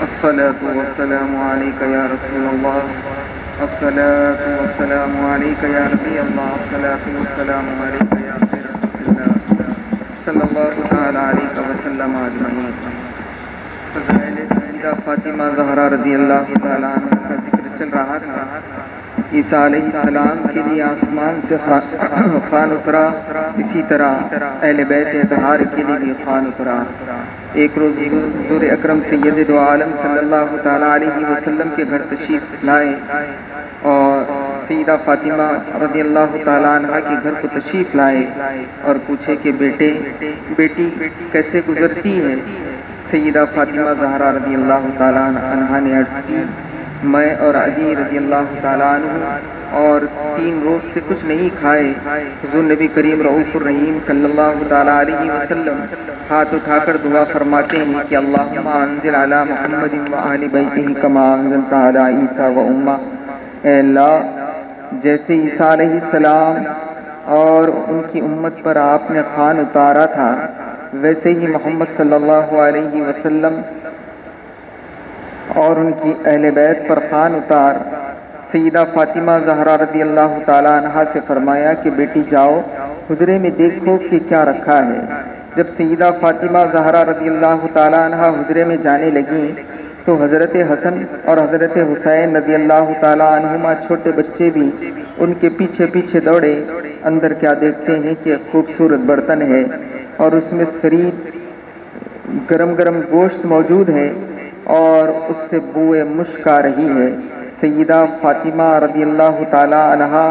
الصلاة والسلام عليك يا رسول الله. الصلاة والسلام عليك يا نبي الله. الصلاة والسلام عليك يا خير خلق الله صلی اللہ تعالی علیہ وسلم اجمعین. فضائل سیدہ فاطمہ زہرا رضی اللہ تعالیٰ عنہ کا ذکر چل رہا تھا. عیسیٰ علیہ السلام کے لیے آسمان سے خوان اترا، اسی طرح اہل بیت اطہار کے لیے بھی خوان اترا. ایک روز حضور اکرم سید دو عالم صلی اللہ تعالیٰ علیہ وسلم کے گھر تشریف لائے اور سیدہ فاطمہ رضی اللہ تعالیٰ عنہ کے گھر کو تشریف لائے اور پوچھے کہ بیٹی کیسے گزرتی ہے. سیدہ فاطمہ زہرا رضی اللہ تعالیٰ عنہ نے عرض کی، میں اور علی رضی اللہ تعالیٰ عنہ اور 3 روز سے کچھ نہیں کھائے. حضور نبی کریم رؤوف الرحیم صلی اللہ تعالیٰ علیہ وسلم ہاتھ اٹھا کر دعا فرماتے ہیں کہ اللہم انزل علی محمد و اہل بیتہ کما انزلت علی عیسیٰ و امہ. اے اللہ، جیسے عیسیٰ علیہ السلام اور ان کی امت پر آپ نے خوان اتارا تھا، ویسے ہی محمد صلی اللہ علیہ وسلم اور ان کی اہل بیت پر خوان اتار. سیدہ فاطمہ زہرا رضی اللہ تعالیٰ عنہ سے فرمایا کہ بیٹی جاؤ حجرے میں دیکھو کہ کیا رکھا ہے. جب سیدہ فاطمہ زہرا رضی اللہ تعالیٰ عنہ حجرے میں جانے لگیں تو حضرت حسن اور حضرت حسین رضی اللہ تعالیٰ عنہما چھوٹے بچے بھی ان کے پیچھے پیچھے دوڑے. اندر کیا دیکھتے ہیں کہ خوبصورت برتن ہے اور اس میں سرید گرم گرم گوشت موجود ہے اور اس سے بوئے مشک آ رہی ہے. سیدہ فاطمہ رضی اللہ تعالیٰ عنہ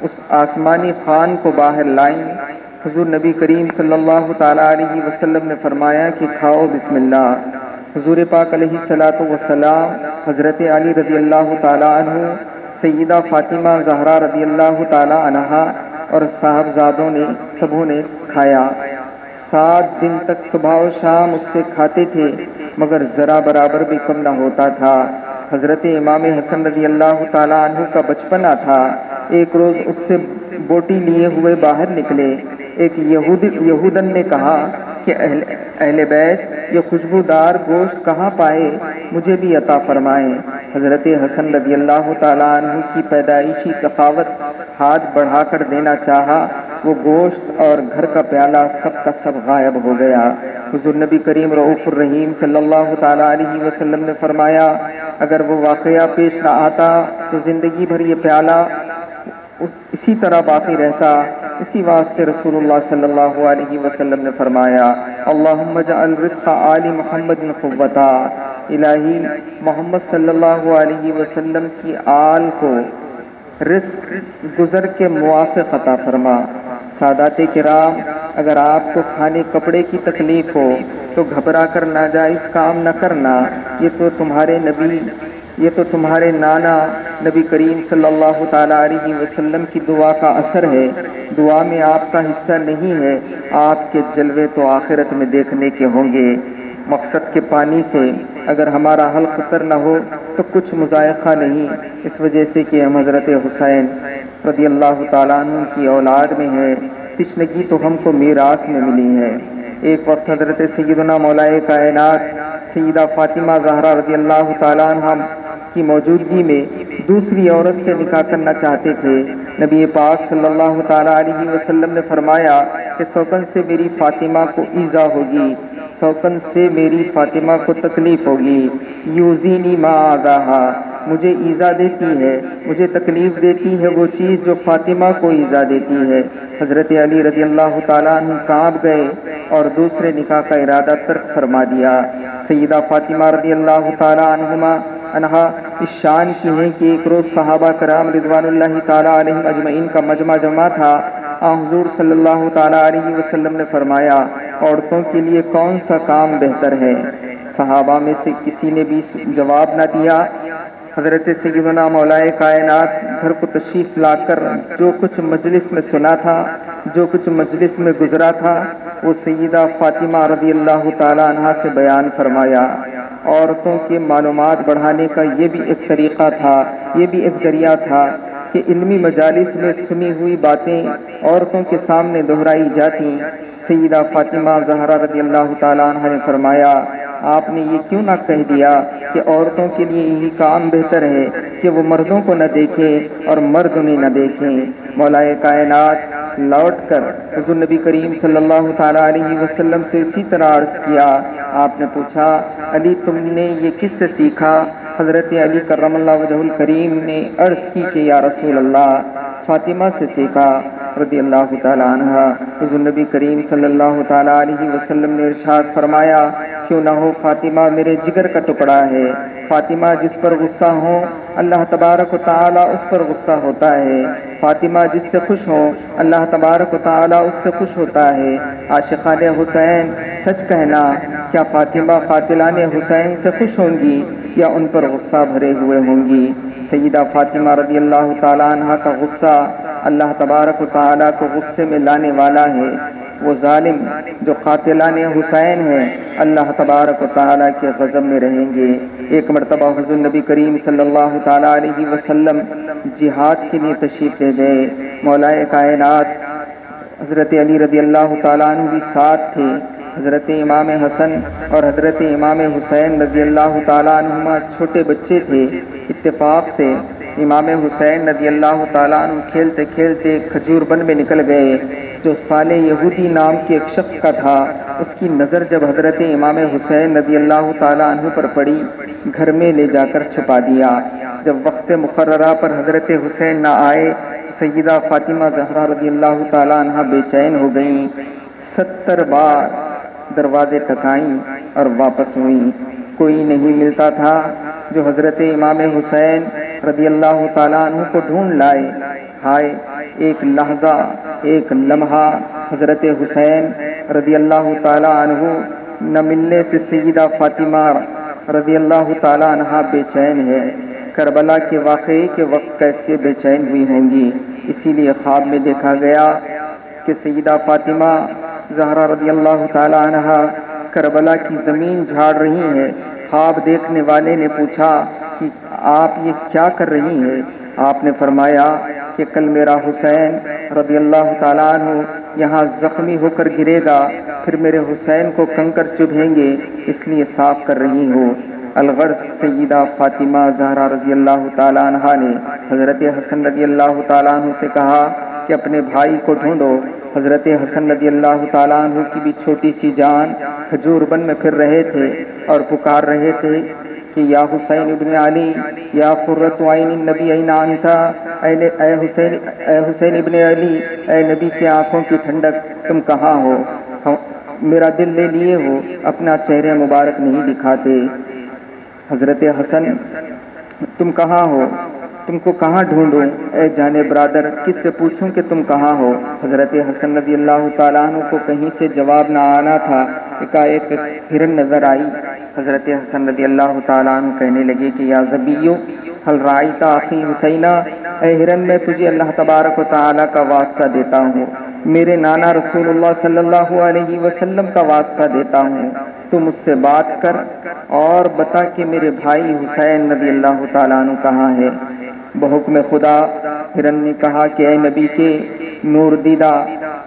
اس آسمانی خوان کو باہر لائیں. حضور نبی کریم صلی اللہ تعالیٰ علیہ وسلم نے فرمایا کہ کھاؤ بسم اللہ. حضور پاک علیہ السلام، حضرت علی رضی اللہ تعالیٰ عنہ، سیدہ فاطمہ زہرا رضی اللہ تعالیٰ عنہ اور صاحبزادوں نے سبوں نے کھایا. 7 دن تک صبح و شام اس سے کھاتے تھے مگر ذرا برابر بھی کم نہ ہوتا تھا. حضرت امام حسن رضی اللہ تعالیٰ عنہ کا بچپنا تھا. ایک روز اس سے بوٹی لیے ہوئے باہر نکلے. ایک یہودن نے کہا کہ اہل بیت یہ خوشبودار گوشت کہاں پائے، مجھے بھی عطا فرمائیں. حضرت حسن رضی اللہ تعالیٰ عنہ کی پیدائشی سخاوت ہاتھ بڑھا کر دینا چاہا. وہ گوشت اور گھر کا پیالہ سب کا سب غائب ہو گیا. حضور نبی کریم رؤوف الرحیم صلی اللہ تعالیٰ علیہ وسلم نے فرمایا اگر وہ واقعہ پیش نہ آتا تو زندگی بھر یہ پیالہ اسی طرح باقی رہتا. اسی واسطے رسول اللہ صلی اللہ علیہ وسلم نے فرمایا اللہم اجعل رزق آل محمد قوتا. الہی محمد صلی اللہ علیہ وسلم کی آل کو رزق گزر کے موافق عطا فرما. سادات کرام، اگر آپ کو کھانے کپڑے کی تکلیف ہو تو گھبرا کر ناجائز کام نہ کرنا. یہ تو تمہارے نانا نبی کریم صلی اللہ تعالیٰ علیہ وسلم کی دعا کا اثر ہے. دعا میں آپ کا حصہ نہیں ہے. آپ کے جلوے تو آخرت میں دیکھنے کے ہوں گے. مقصد کے پانی سے اگر ہمارا حل خطر نہ ہو تو کچھ مذائقہ نہیں، اس وجہ سے کہ ہم حضرت حسین رضی اللہ تعالیٰ عنہ کی اولاد میں ہیں. تشنگی تو ہم کو میراث میں ملی ہے. ایک وقت حضرت سیدنا مولائے کائنات سیدہ فاطمہ زہرا رضی اللہ تعالیٰ عنہ کی موجودگی میں دوسری عورت سے نکاح کرنا چاہتے تھے. نبی پاک صلی اللہ تعالیٰ علیہ وسلم نے فرمایا کہ سوکن سے میری فاطمہ کو ایذا ہوگی، سوکن سے میری فاطمہ کو تکلیف ہوگی. یوزینی ما آذاہا، مجھے ایذا دیتی ہے، مجھے تکلیف دیتی ہے وہ چیز جو فاطمہ کو ایذا دیتی ہے. حضرت علی رضی اللہ تعالیٰ عنہ کانپ گئے اور دوسرے نکاح کا ارادہ ترک فرما دیا. سیدہ فاطمہ رضی اللہ تعالیٰ عنہا اس شان کی ہیں کہ ایک روز صحابہ کرام رضوان اللہ تعالیٰ علیہم اجمعین کا مجمع جمع تھا. حضور صلی اللہ تعالیٰ علیہ وسلم نے فرمایا عورتوں کے لیے کون سا کام بہتر ہے؟ صحابہ میں سے کسی نے بھی جواب نہ دیا. حضرت سیدنا مولائے کائنات گھر کو تشریف لا کر جو کچھ مجلس میں سنا تھا، جو کچھ مجلس میں گزرا تھا، وہ سیدہ فاطمہ رضی اللہ تعالیٰ عنہ سے بیان فرمایا. عورتوں کے معلومات بڑھانے کا یہ بھی ایک طریقہ تھا، یہ بھی ایک ذریعہ تھا. کہ علمی مجالس میں سنی ہوئی باتیں عورتوں کے سامنے دہرائی جاتی۔ سیدہ فاطمہ زہرا رضی اللہ تعالیٰ عنہ نے فرمایا آپ نے یہ کیوں نہ کہہ دیا کہ عورتوں کے لیے یہی کام بہتر ہے کہ وہ مردوں کو نہ دیکھیں اور مرد انہیں نہ دیکھیں۔ مولا کائنات لوٹ کر حضور نبی کریم صلی اللہ تعالیٰ علیہ وسلم سے اسی طرح عرض کیا۔ آپ نے پوچھا علی تم نے یہ کس سے سیکھا؟ حضرت علی کرم اللہ وجہہ الکریم نے عرض کی کہ یا رسول اللہ فاطمہ سے سیکھا رضی اللہ تعالیٰ عنہ۔ حضور نبی کریم صلی اللہ تعالیٰ علیہ وسلم نے ارشاد فرمایا کیوں نہ ہو فاطمہ میرے جگر کا ٹکڑا ہے۔ فاطمہ جس پر غصہ ہو اللہ تبارک و تعالیٰ اس پر غصہ ہوتا ہے۔ فاطمہ جس سے خوش ہو اللہ تبارک و تعالیٰ اس سے خوش ہوتا ہے۔ عاشقان حسین سچ کہنا کیا فاطمہ قاتلان حسین سے خوش ہوں گی یا ان پر غصہ بھرے ہوئے ہوں گی؟ سیدہ فاطمہ رضی اللہ تعالیٰ عنہ کا غصہ اللہ تبارک و تعالیٰ کو غصے میں لانے والا ہے۔ وہ ظالم جو قاتلان حسین ہیں اللہ تبارک و تعالیٰ کے غضب میں رہیں گے۔ ایک مرتبہ حضور نبی کریم صلی اللہ تعالیٰ علیہ وسلم جہاد کے لیے تشریف لے گئے۔ مولا کائنات حضرت علی رضی اللہ تعالیٰ عنہ بھی ساتھ تھے۔ حضرت امام حسن اور حضرت امام حسین رضی اللہ تعالیٰ عنہما چھوٹے بچے تھے۔ اتفاق سے امام حسین رضی اللہ تعالیٰ عنہ کھیلتے کھیلتے کھجور بن میں نکل گئے جو صالح یہودی نام کے ایک شخص کا تھا۔ اس کی نظر جب حضرت امام حسین رضی اللہ تعالیٰ عنہ پر پڑی گھر میں لے جا کر چھپا دیا۔ جب وقت مقررہ پر حضرت حسین نہ آئے تو سیدہ فاطمہ زہرا رضی اللہ تعالیٰ عنہ بے چین ہو گئیں۔ 70 بار دروازے ٹکائیں اور واپس ہوئیں، کوئی نہیں ملتا تھا جو حضرت امام حسین رضی اللہ تعالیٰ عنہ کو ڈھونڈ لائے۔ ہائے ایک لحظہ ایک لمحہ حضرت حسین رضی اللہ تعالیٰ عنہ نہ ملنے سے سیدہ فاطمہ رضی اللہ تعالیٰ عنہ بے چین ہے۔ کربلا کے واقعے کے وقت کیسے بے چین ہوئی ہوں گی؟ اسی لیے خواب میں دیکھا گیا کہ سیدہ فاطمہ زہرا رضی اللہ تعالیٰ عنہ کربلا کی زمین جھاڑ رہی ہیں۔ خواب دیکھنے والے نے پوچھا کہ آپ یہ کیا کر رہی ہیں؟ آپ نے فرمایا کہ کل میرا حسین رضی اللہ تعالیٰ عنہ یہاں زخمی ہو کر گرے گا، پھر میرے حسین کو کنکر چبھیں گے، اس لیے صاف کر رہی ہوں۔ الغرض سیدہ فاطمہ زہرا رضی اللہ تعالیٰ عنہ نے حضرت حسن رضی اللہ تعالیٰ عنہ سے کہا کہ اپنے بھائی کو ڈھونڈو۔ حضرت حسن رضی اللہ تعالیٰ عنہ کی بھی چھوٹی سی جان کھجور بن میں پھر رہے تھے اور پکار رہے تھے کہ یا حسین ابن علی یا قرۃ عین النبی این انت، اے حسین ابن علی، اے نبی کے آنکھوں کی ٹھنڈک تم کہاں ہو؟ میرا دل لے لیے ہو، اپنا چہرہ مبارک نہیں دکھاتے۔ حضرت حسن تم کہاں ہو؟ تم کو کہاں ڈھونڈوں؟ اے جانے برادر کس سے پوچھوں کہ تم کہاں ہو؟ حضرت حسن رضی اللہ تعالیٰ عنہ کو کہیں سے جواب نہ آنا تھا۔ ایک ہرن نظر آئی۔ حضرت حسن رضی اللہ تعالیٰ عنہ کہنے لگے کہ یا زبیو حل رأیت اخی حسینہ، اے ہرن میں تجھے اللہ تبارک و تعالیٰ کا واسطہ دیتا ہوں، میرے نانا رسول اللہ صلی اللہ علیہ وسلم کا واسطہ دیتا ہوں، تو مجھ سے بات کر اور بتا کہ میرے بھائی حسین رضی اللہ تعالیٰ عنہ کہاں ہے؟ بحکم خدا ہرن نے کہا کہ اے نبی کے نور دیدہ،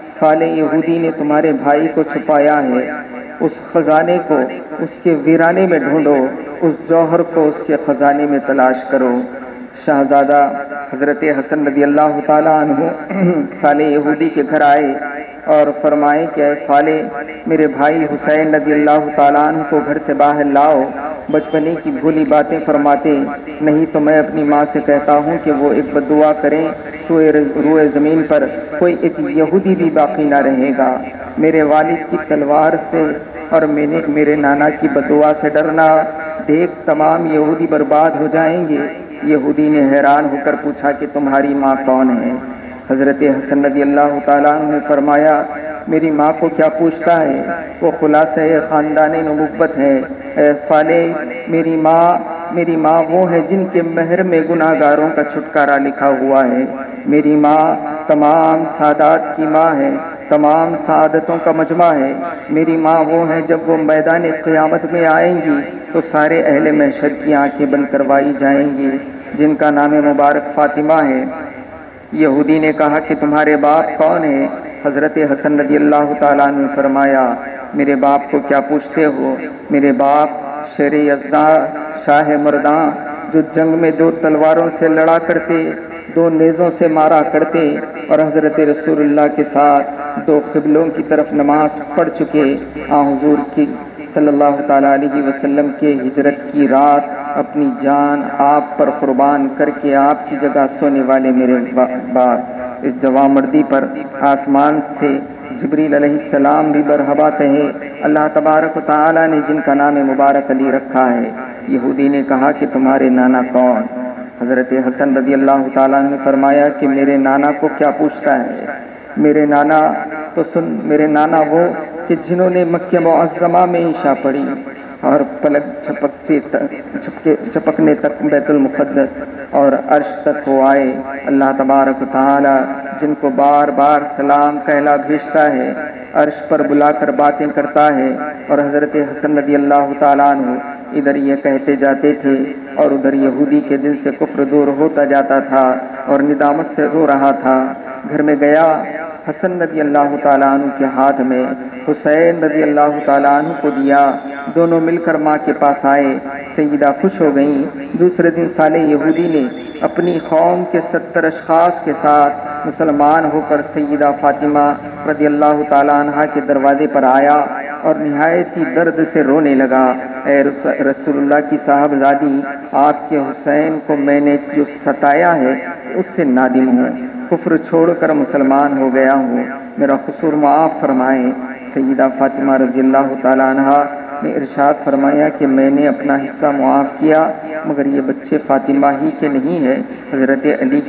صالح یہودی نے تمہارے بھائی کو چھپایا ہے، اس خزانے کو اس کے ویرانے میں ڈھونڈو، اس جوہر کو اس کے خزانے میں تلاش کرو۔ شہزادہ حضرت حسن رضی اللہ تعالیٰ عنہ صالح یہودی کے گھر آئے اور فرمائے کہ اے صالح میرے بھائی حسین رضی اللہ تعالیٰ عنہ کو گھر سے باہر لاؤ، بچپنے کی بھولی باتیں فرماتے، نہیں تو میں اپنی ماں سے کہتا ہوں کہ وہ ایک بددعا کریں تو روئے زمین پر کوئی ایک یہودی بھی باقی نہ رہے گا۔ میرے والد کی تلوار سے اور میرے نانا کی بددعا سے ڈرنا، دیکھ تمام یہودی برباد ہو جائیں گے۔ یہودی نے حیران ہو کر پوچھا کہ تمہاری ماں کون ہے؟ حضرت حسن رضی اللہ تعالیٰ عنہ نے فرمایا میری ماں کو کیا پوچھتا ہے، وہ خلاصہ خاندان نبوت ہے۔ اے صالح میری ماں وہ ہے جن کے مہر میں گناہ گاروں کا چھٹکارا لکھا ہوا ہے۔ میری ماں تمام سعادات کی ماں ہے، تمام سعادتوں کا مجمع ہے۔ میری ماں وہ ہے جب وہ میدان قیامت میں آئیں گی تو سارے اہل محشر کی آنکھیں بند کروائی جائیں گی، جن کا نام مبارک فاطمہ ہے۔ یہودی نے کہا کہ تمہارے باپ کون ہیں؟ حضرت حسن رضی اللہ تعالیٰ عنہ نے فرمایا میرے باپ کو کیا پوچھتے ہو؟ میرے باپ شیر یزداں شاہ مرداں جو جنگ میں 2 تلواروں سے لڑا کرتے، 2 نیزوں سے مارا کرتے اور حضرت رسول اللہ کے ساتھ 2 قبلوں کی طرف نماز پڑھ چکے، حضور کی صلی اللہ تعالیٰ علیہ وسلم کے ہجرت کی رات اپنی جان آپ پر قربان کر کے آپ کی جگہ سونے والے میرے باپ، اس جوامردی پر آسمان سے جبریل علیہ السلام بھی مرحبا کہے، اللہ تبارک و تعالیٰ نے جن کا نام مبارک علی رکھا ہے۔ یہودی نے کہا کہ تمہارے نانا کون؟ حضرت حسن رضی اللہ تعالیٰ نے فرمایا کہ میرے نانا کو کیا پوچھتا ہے؟ میرے نانا تو سن، میرے نانا وہ کہ جنہوں نے مکہ معظمہ میں عشاء پڑھی اور پلک جھپکنے تک بیت المقدس اور عرش تک وہ آئے، اللہ تبارک و تعالی جن کو بار بار سلام کہلا بھیجتا ہے، عرش پر بلا کر باتیں کرتا ہے، اور حضرت حسن رضی اللہ تعالیٰ عنہ ادھر یہ کہتے جاتے تھے اور ادھر یہودی کے دل سے کفر دور ہوتا جاتا تھا اور ندامت سے رو رہا تھا۔ گھر میں گیا، حسن رضی اللہ تعالیٰ عنہ کے ہاتھ میں حسین رضی اللہ تعالیٰ عنہ کو دیا، دونوں مل کر ماں کے پاس آئے، سیدہ خوش ہو گئیں۔ دوسرے دن صالح یہودی نے اپنی قوم کے 70 اشخاص کے ساتھ مسلمان ہو کر سیدہ فاطمہ رضی اللہ تعالیٰ عنہ کے دروازے پر آیا اور نہایت ہی درد سے رونے لگا، اے رسول اللہ کی صاحبزادی، آپ کے حسین کو میں نے جو ستایا ہے اس سے نادم ہوں، کفر چھوڑ کر مسلمان ہو گیا ہوں، میرا قصور معاف فرمائیں۔ سیدہ فاطمہ رضی اللہ تعالیٰ عنہ نے ارشاد فرمایا کہ میں نے اپنا حصہ معاف کیا، مگر یہ بچے فاطمہ ہی کے نہیں ہے، حضرت علی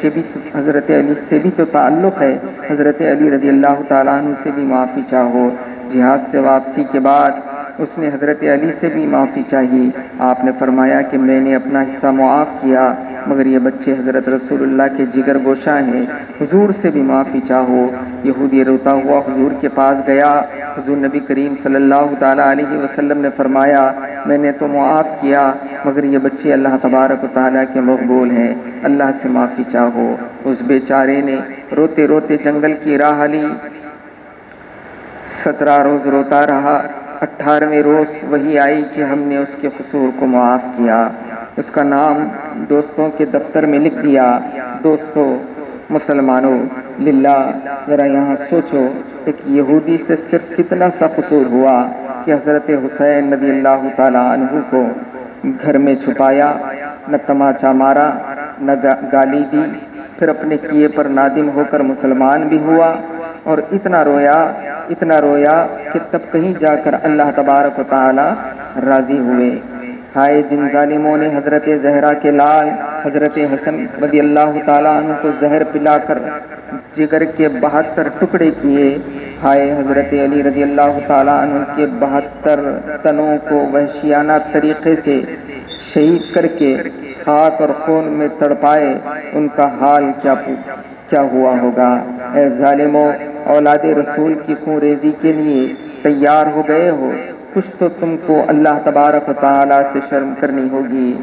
سے بھی تو تعلق ہے، حضرت علی رضی اللہ تعالیٰ عنہ سے بھی معافی چاہو۔ جہاد سے واپسی کے بعد اس نے حضرت علی سے بھی معافی چاہی، آپ نے فرمایا کہ میں نے اپنا حصہ معاف کیا، مگر یہ بچے حضرت رسول اللہ کے جگر گوشہ ہیں، حضور سے بھی معافی چاہو۔ یہودی روتا ہوا حضور کے پاس گیا، حضور نبی کریم صلی اللہ تعالیٰ علیہ وسلم نے فرمایا میں نے تو معاف کیا، مگر یہ بچے اللہ تبارک و تعالیٰ کے مقبول ہیں، اللہ سے معافی چاہو۔ اس بیچارے نے روتے روتے جنگل کی راہ لی، 17 روز روتا رہا، 18ویں روز وہی آئی کہ ہم نے اس کے قصور کو معاف کیا، اس کا نام دوستوں کے دفتر میں لکھ دیا۔ دوستو مسلمانوں، للہ ذرا یہاں سوچو، ایک یہودی سے صرف کتنا سا قصور ہوا کہ حضرت حسین رضی اللہ تعالیٰ عنہ کو گھر میں چھپایا، نہ تماچا مارا، نہ گالی دی، پھر اپنے کیے پر نادم ہو کر مسلمان بھی ہوا، اور اتنا رویا کہ تب کہیں جا کر اللہ تبارک و تعالی راضی ہوئے۔ ہائے جن ظالموں نے حضرت زہرا کے لال حضرت حسن رضی اللہ تعالیٰ عنہ کو زہر پلا کر جگر کے 72 ٹکڑے کیے، ہائے حضرت علی رضی اللہ تعالیٰ عنہ کے 72 تنوں کو وحشیانہ طریقے سے شہید کر کے خاک اور خون میں تڑپائے، ان کا حال کیا ہوا ہوگا۔ اے ظالموں، اولاد رسول کی خون ریزی کے لیے تیار ہو گئے ہو، کچھ تو تم کو اللہ تبارک و تعالیٰ سے شرم کرنی ہوگی،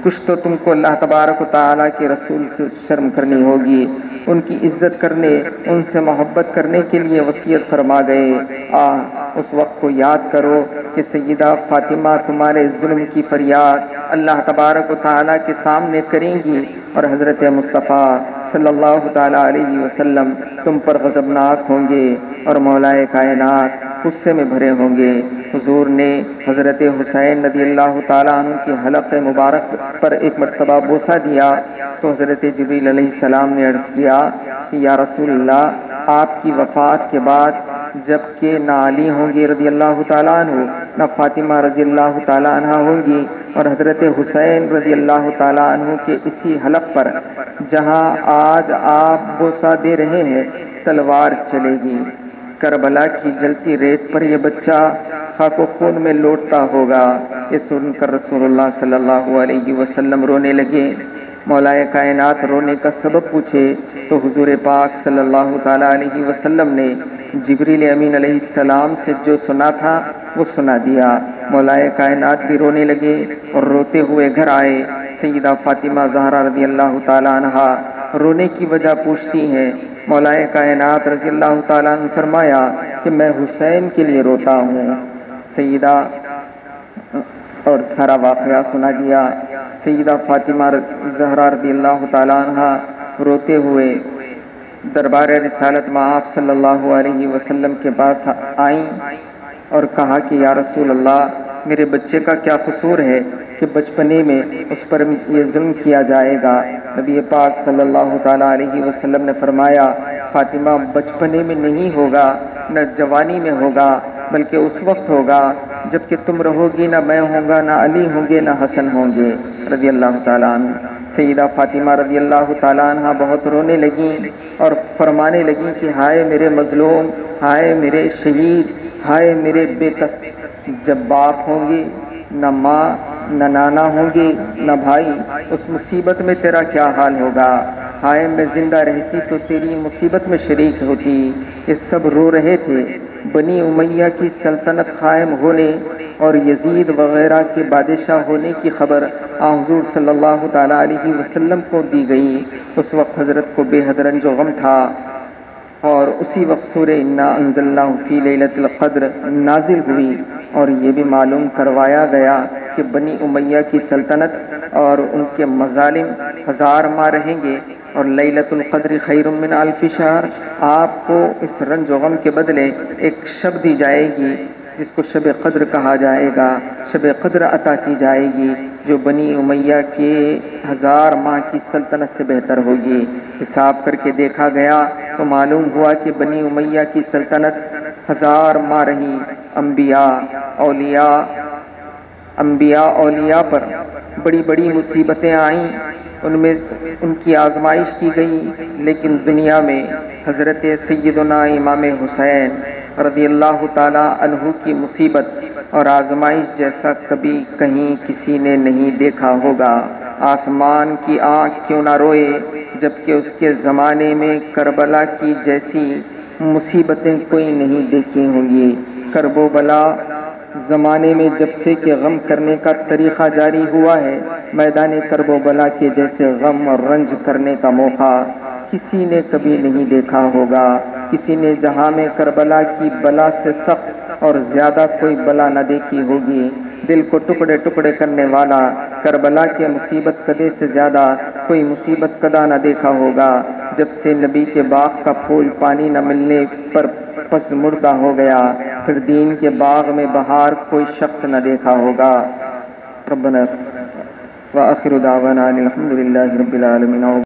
کچھ تو تم کو اللہ تبارک و تعالیٰ کے رسول سے شرم کرنی ہوگی۔ ان کی عزت کرنے، ان سے محبت کرنے کے لیے وصیت فرما گئے۔ اس وقت کو یاد کرو کہ سیدہ فاطمہ تمہارے ظلم کی فریاد اللہ تبارک و تعالیٰ کے سامنے کریں گی، اور حضرت مصطفیٰ صلی اللہ تعالیٰ علیہ وسلم تم پر غضبناک ہوں گے، اور مولائے کائنات غصے میں بھرے ہوں گے۔ حضور نے حضرت حسین رضی اللہ تعالیٰ عنہ کے حلق مبارک پر ایک مرتبہ بوسہ دیا تو حضرت جبریل علیہ السلام نے عرض کیا کہ یا رسول اللہ، آپ کی وفات کے بعد جب کہ نہ علی ہوں گے رضی اللہ تعالیٰ عنہ، نہ فاطمہ رضی اللہ تعالیٰ عنہ ہوں گی، اور حضرت حسین رضی اللہ تعالیٰ عنہ کے اسی حلق پر جہاں آج آپ بوسہ دے رہے ہیں تلوار چلے گی۔ کربلا کی جلتی ریت پر یہ بچہ خاک و خون میں لوٹتا ہوگا۔ یہ سن کر رسول اللہ صلی اللہ علیہ وسلم رونے لگے۔ مولائے کائنات رونے کا سبب پوچھے تو حضور پاک صلی اللہ تعالیٰ علیہ وسلم نے جبریل امین علیہ السلام سے جو سنا تھا وہ سنا دیا۔ مولائے کائنات بھی رونے لگے اور روتے ہوئے گھر آئے۔ سیدہ فاطمہ زہرا رضی اللہ تعالیٰ عنہا رونے کی وجہ پوچھتی ہیں۔ مولا کائنات رضی اللہ تعالیٰ عنہ فرمایا کہ میں حسین کے لیے روتا ہوں۔ سیدہ اور سارا واقعہ سنا دیا۔ سیدہ فاطمہ زہرا رضی اللہ تعالیٰ عنہ روتے ہوئے دربار رسالت مآب صلی اللہ علیہ وسلم کے پاس آئیں اور کہا کہ یا رسول اللہ، میرے بچے کا کیا قصور ہے کہ بچپنے میں اس پر یہ ظلم کیا جائے گا؟ نبی پاک صلی اللہ تعالیٰ علیہ وسلم نے فرمایا، فاطمہ بچپنے میں نہیں ہوگا، نہ جوانی میں ہوگا، بلکہ اس وقت ہوگا جب کہ تم رہو گی، نہ میں ہوں گا، نہ علی ہوں گے، نہ حسن ہوں گے رضی اللہ تعالیٰ عنہ۔ سیدہ فاطمہ رضی اللہ تعالیٰ عنہ بہت رونے لگیں اور فرمانے لگیں کہ ہائے میرے مظلوم، ہائے میرے شہید، ہائے میرے بے کس۔ جب باپ ہوں گے نہ ماں، نہ نانا ہوں گے، نہ بھائی، اس مصیبت میں تیرا کیا حال ہوگا؟ ہائے میں زندہ رہتی تو تیری مصیبت میں شریک ہوتی۔ یہ سب رو رہے تھے۔ بنی امیہ کی سلطنت قائم ہونے اور یزید وغیرہ کے بادشاہ ہونے کی خبر حضور صلی اللہ تعالیٰ علیہ وسلم کو دی گئی۔ اس وقت حضرت کو بے حد رنج و غم تھا، اور اسی وقت سورہ انا انزلناہ فی لیلۃ القدر نازل ہوئی، اور یہ بھی معلوم کروایا گیا کہ بنی امیہ کی سلطنت اور ان کے مظالم 1000 ماہ رہیں گے، اور لیلۃ القدر خیر من الف شہر۔ آپ کو اس رنج و غم کے بدلے ایک شب دی جائے گی جس کو شب قدر کہا جائے گا، شب قدر عطا کی جائے گی، جو بنی امیہ کے 1000 ماہ کی سلطنت سے بہتر ہوگی۔ حساب کر کے دیکھا گیا تو معلوم ہوا کہ بنی امیہ کی سلطنت 1000 ماہ رہی۔ انبیاء اولیاء پر بڑی بڑی مصیبتیں آئیں، ان میں ان کی آزمائش کی گئی، لیکن دنیا میں حضرت سیدنا امام حسین رضی اللہ تعالیٰ عنہ کی مصیبت اور آزمائش جیسا کبھی کہیں کسی نے نہیں دیکھا ہوگا۔ آسمان کی آنکھ کیوں نہ روئے جبکہ اس کے زمانے میں کربلا کی جیسی مصیبتیں کوئی نہیں دیکھی ہوں گی۔ کرب و بلا زمانے میں جب سے کہ غم کرنے کا طریقہ جاری ہوا ہے، میدان کرب و بلا کے جیسے غم اور رنج کرنے کا موقع کسی نے کبھی نہیں دیکھا ہوگا۔ کسی نے جہاں میں کربلا کی بلا سے سخت اور زیادہ کوئی بلا نہ دیکھی ہوگی۔ دل کو ٹکڑے ٹکڑے کرنے والا کربلا کے مصیبت کدے سے زیادہ کوئی مصیبت کدا نہ دیکھا ہوگا۔ جب سے نبی کے باغ کا پھول پانی نہ ملنے پر پس مردہ ہو گیا، پھر دین کے باغ میں بہار کوئی شخص نہ دیکھا ہوگا۔ ربنا وآخر دعوانا الحمدللہ رب العالمین۔